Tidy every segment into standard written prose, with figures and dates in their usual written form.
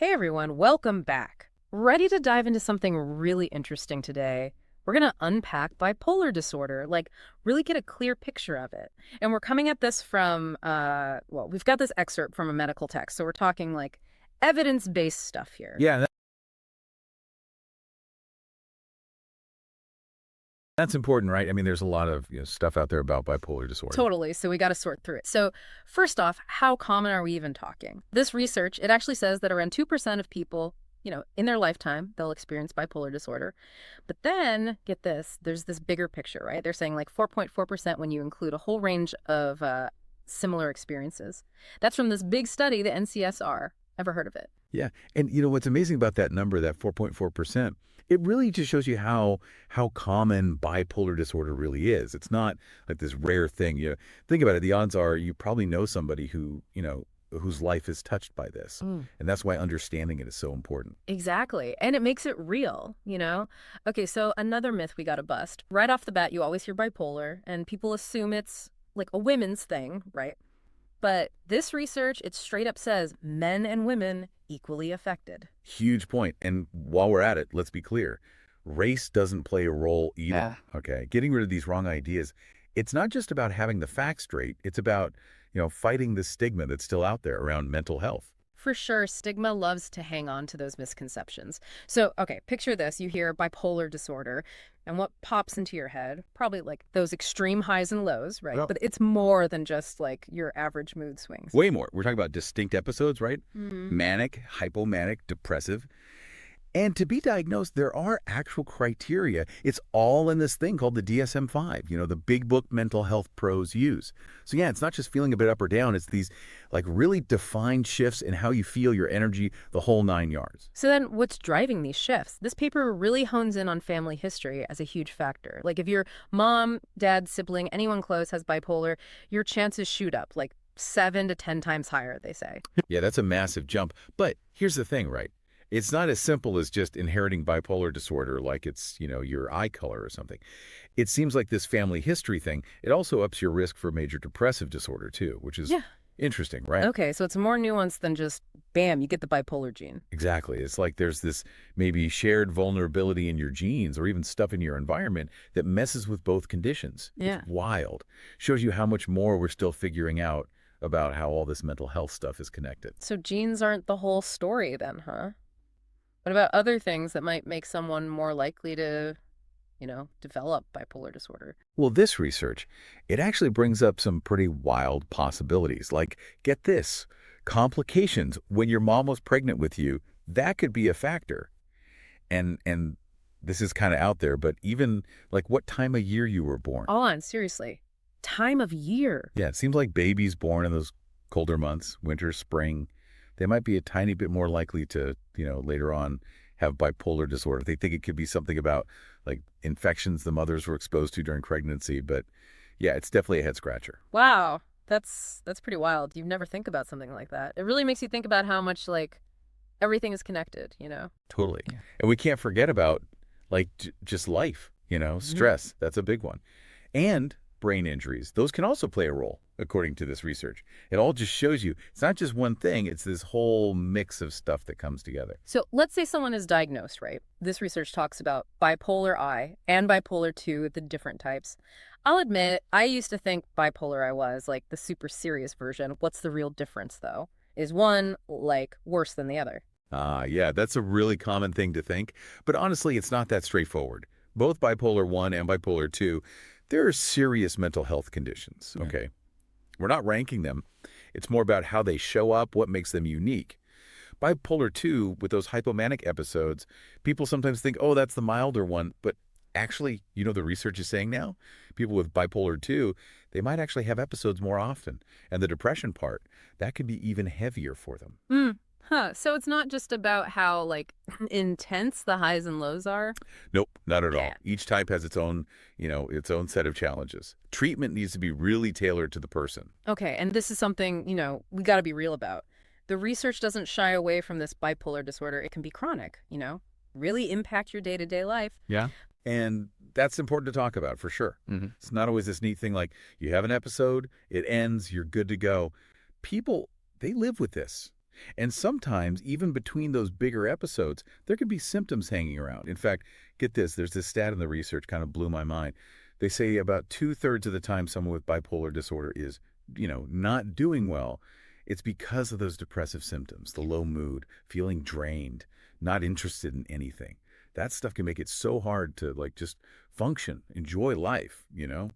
Hey everyone, welcome back. Ready to dive into something really interesting today? We're going to unpack bipolar disorder, like really get a clear picture of it. And we're coming at this from, we've got this excerpt from a medical text. So we're talking like evidence-based stuff here. Yeah, that's important, right? I mean, there's a lot of stuff out there about bipolar disorder. Totally. So we got to sort through it. So first off, how common are we even talking? This research, it actually says that around 2% of people, in their lifetime, they'll experience bipolar disorder. But then, get this, there's this bigger picture, right? They're saying like 4.4% when you include a whole range of similar experiences. That's from this big study, the NCSR. Ever heard of it? Yeah, and what's amazing about that number, that 4.4%, it really just shows you how common bipolar disorder really is. It's not like this rare thing. Think about it. The odds are you probably know somebody who, whose life is touched by this. And that's why understanding it is so important. Exactly. And it makes it real, Okay, so another myth we got to bust. Right off the bat, you always hear bipolar, and people assume it's like a women's thing, right? But this research, it straight up says men and women equally affected. Huge point. And while we're at it, let's be clear. Race doesn't play a role either. Yeah. Okay. Getting rid of these wrong ideas. It's not just about having the facts straight. It's about, fighting the stigma that's still out there around mental health. For sure, stigma loves to hang on to those misconceptions. So, okay, picture this. You hear bipolar disorder, and what pops into your head? Probably like those extreme highs and lows, right? Yep. But it's more than just like your average mood swings. Way more. We're talking about distinct episodes, right? Mm-hmm. Manic, hypomanic, depressive. And to be diagnosed, there are actual criteria. It's all in this thing called the DSM-5, the big book mental health pros use. So yeah, it's not just feeling a bit up or down. It's these like really defined shifts in how you feel, your energy, the whole 9 yards. So then what's driving these shifts? This paper really hones in on family history as a huge factor. Like if your mom, dad, sibling, anyone close has bipolar, your chances shoot up like 7 to 10 times higher, they say. Yeah, that's a massive jump. But here's the thing, right? It's not as simple as just inheriting bipolar disorder like it's, your eye color or something. It seems like this family history thing, it also ups your risk for major depressive disorder too, which is interesting, right? Okay, so it's more nuanced than just, bam, you get the bipolar gene. Exactly. It's like there's this maybe shared vulnerability in your genes or even stuff in your environment that messes with both conditions. Yeah. It's wild. Shows you how much more we're still figuring out about how all this mental health stuff is connected. So genes aren't the whole story then, huh? What about other things that might make someone more likely to, develop bipolar disorder? Well, this research, it actually brings up some pretty wild possibilities. Like, get this, complications when your mom was pregnant with you, that could be a factor. And this is kind of out there, but even like what time of year you were born. Hold on, seriously. Time of year? Yeah, it seems like babies born in those colder months, winter, spring, they might be a tiny bit more likely to, later on have bipolar disorder. They think it could be something about like infections the mothers were exposed to during pregnancy. But yeah, it's definitely a head scratcher. Wow. That's pretty wild. You never think about something like that. It really makes you think about how much like everything is connected, Totally. Yeah. And we can't forget about like just life, stress. That's a big one. And brain injuries. Those can also play a role, according to this research. It all just shows you it's not just one thing. It's this whole mix of stuff that comes together. So let's say someone is diagnosed, right? This research talks about bipolar I and bipolar II, the different types. I'll admit, I used to think bipolar I was like the super serious version. What's the real difference, though? Is one like worse than the other? Yeah, that's a really common thing to think. But honestly, it's not that straightforward. Both bipolar 1 and bipolar 2, there are serious mental health conditions, okay? We're not ranking them. It's more about how they show up, what makes them unique. Bipolar 2, with those hypomanic episodes, people sometimes think, oh, that's the milder one. But actually, the research is saying now, people with bipolar 2, they might actually have episodes more often. And the depression part, that could be even heavier for them. So it's not just about how, like, intense the highs and lows are? Nope, not at all. Each type has its own, its own set of challenges. Treatment needs to be really tailored to the person. Okay, and this is something, we got to be real about. The research doesn't shy away from this bipolar disorder. It can be chronic, really impact your day-to-day life. Yeah. And that's important to talk about, for sure. Mm-hmm. It's not always this neat thing like you have an episode, it ends, you're good to go. People, they live with this. And sometimes, even between those bigger episodes, there can be symptoms hanging around. In fact, get this, there's this stat in the research kind of blew my mind. They say about 2/3 of the time someone with bipolar disorder is, not doing well, it's because of those depressive symptoms, the low mood, feeling drained, not interested in anything. That stuff can make it so hard to just function, enjoy life.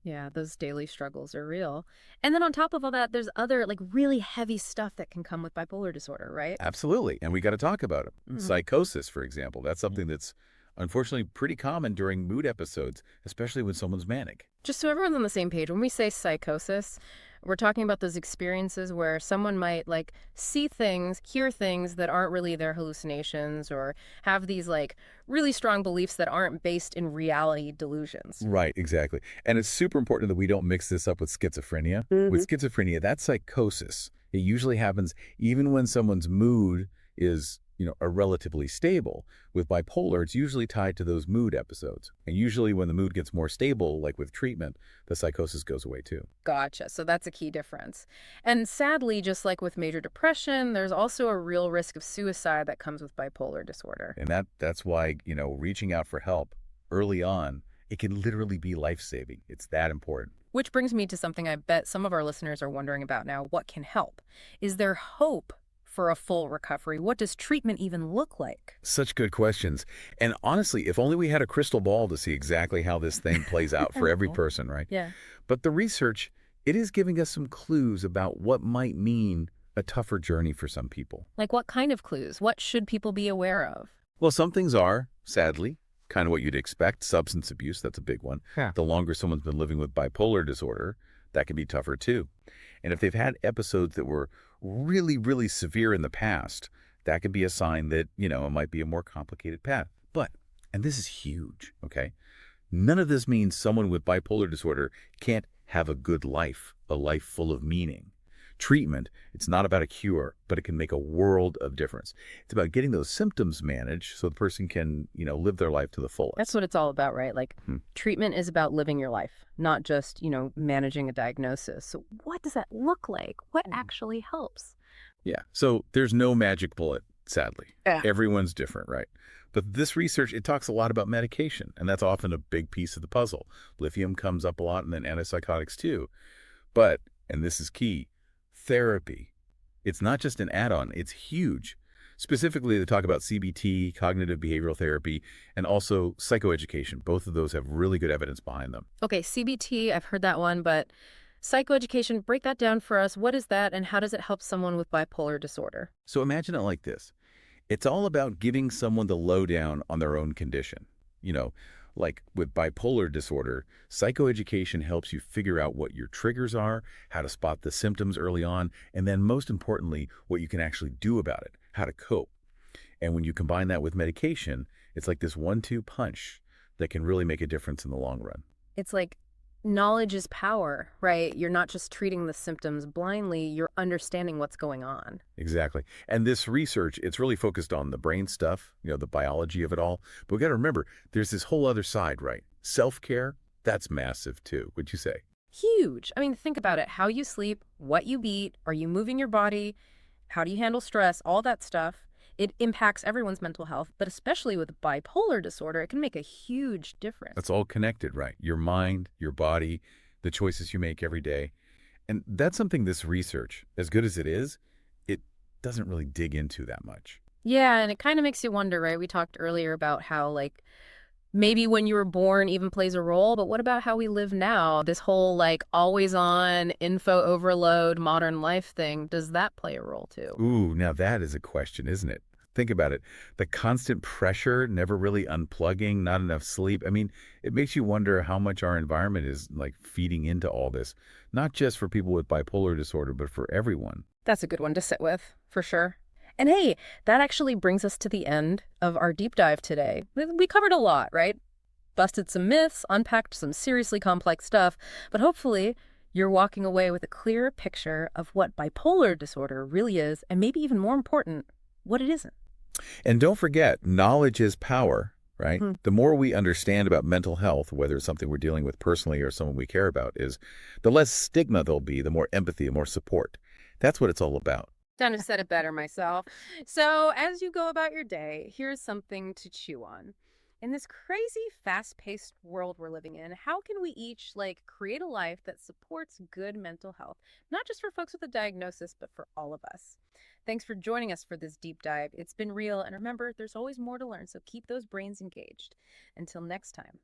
Yeah, those daily struggles are real. And then on top of all that, there's other like really heavy stuff that can come with bipolar disorder, right? Absolutely. And we got to talk about it. Mhm. Psychosis, for example, that's something that's unfortunately pretty common during mood episodes, especially when someone's manic. Just so everyone's on the same page, when we say psychosis, we're talking about those experiences where someone might like see things, hear things that aren't really their hallucinations, or have these like really strong beliefs that aren't based in reality delusions. Right, exactly. And it's super important that we don't mix this up with schizophrenia. With schizophrenia, that's psychosis. It usually happens even when someone's mood is, are relatively stable. With bipolar, it's usually tied to those mood episodes. And usually when the mood gets more stable, like with treatment, the psychosis goes away too. Gotcha. So that's a key difference. And sadly, just like with major depression, there's also a real risk of suicide that comes with bipolar disorder. And that's why, reaching out for help early on, it can literally be life-saving. It's that important. Which brings me to something I bet some of our listeners are wondering about now. What can help? Is there hope for a full recovery? What does treatment even look like? Such good questions. And honestly, if only we had a crystal ball to see exactly how this thing plays out for every person, right? Yeah. But the research, it is giving us some clues about what might mean a tougher journey for some people. Like what kind of clues? What should people be aware of? Well, some things are, sadly, kind of what you'd expect. Substance abuse, that's a big one. Yeah. The longer someone's been living with bipolar disorder, that can be tougher too. And if they've had episodes that were really, really severe in the past, that could be a sign that, it might be a more complicated path. But, and this is huge, okay? None of this means someone with bipolar disorder can't have a good life, a life full of meaning. Treatment, it's not about a cure, but it can make a world of difference. It's about getting those symptoms managed so the person can, live their life to the fullest. That's what it's all about, right? Like treatment is about living your life, not just, managing a diagnosis. So what does that look like? What actually helps? Yeah. So there's no magic bullet, sadly. Yeah. Everyone's different, right? But this research, it talks a lot about medication, and that's often a big piece of the puzzle. Lithium comes up a lot, and then antipsychotics too. But, and this is key, therapy. It's not just an add-on, it's huge. Specifically, they talk about CBT, cognitive behavioral therapy, and also psychoeducation. Both of those have really good evidence behind them. Okay, CBT, I've heard that one, but psychoeducation, break that down for us. What is that, and how does it help someone with bipolar disorder? So imagine it like this. It's all about giving someone the lowdown on their own condition. Like with bipolar disorder, psychoeducation helps you figure out what your triggers are, how to spot the symptoms early on, and then most importantly, what you can actually do about it, how to cope. And when you combine that with medication, it's like this 1-2 punch that can really make a difference in the long run. It's like knowledge is power, right? You're not just treating the symptoms blindly, you're understanding what's going on. Exactly. And this research, it's really focused on the brain stuff, the biology of it all. But we got to remember, there's this whole other side, right? Self-care, that's massive too, would you say? Huge. I mean, think about it. How you sleep, what you eat, are you moving your body, how do you handle stress, all that stuff. It impacts everyone's mental health, but especially with bipolar disorder, it can make a huge difference. That's all connected, right? Your mind, your body, the choices you make every day. And that's something this research, as good as it is, it doesn't really dig into that much. Yeah, and it kind of makes you wonder, right? We talked earlier about how, like, maybe when you were born even plays a role, but what about how we live now? This whole, like, always on, info overload, modern life thing, does that play a role too? Ooh, now that is a question, isn't it? Think about it. The constant pressure, never really unplugging, not enough sleep. I mean, it makes you wonder how much our environment is like feeding into all this, not just for people with bipolar disorder, but for everyone. That's a good one to sit with, for sure. And hey, that actually brings us to the end of our deep dive today. We covered a lot, right? Busted some myths, unpacked some seriously complex stuff, but hopefully you're walking away with a clearer picture of what bipolar disorder really is, and maybe even more important, what it isn't. And don't forget, knowledge is power, right? The more we understand about mental health, whether it's something we're dealing with personally or someone we care about, is the less stigma there'll be, the more empathy, the more support. That's what it's all about. Kind of said it better myself. So, as you go about your day, here's something to chew on. In this crazy, fast paced world we're living in, how can we each create a life that supports good mental health, not just for folks with a diagnosis, but for all of us? Thanks for joining us for this deep dive. It's been real. And remember, there's always more to learn. So keep those brains engaged. Until next time.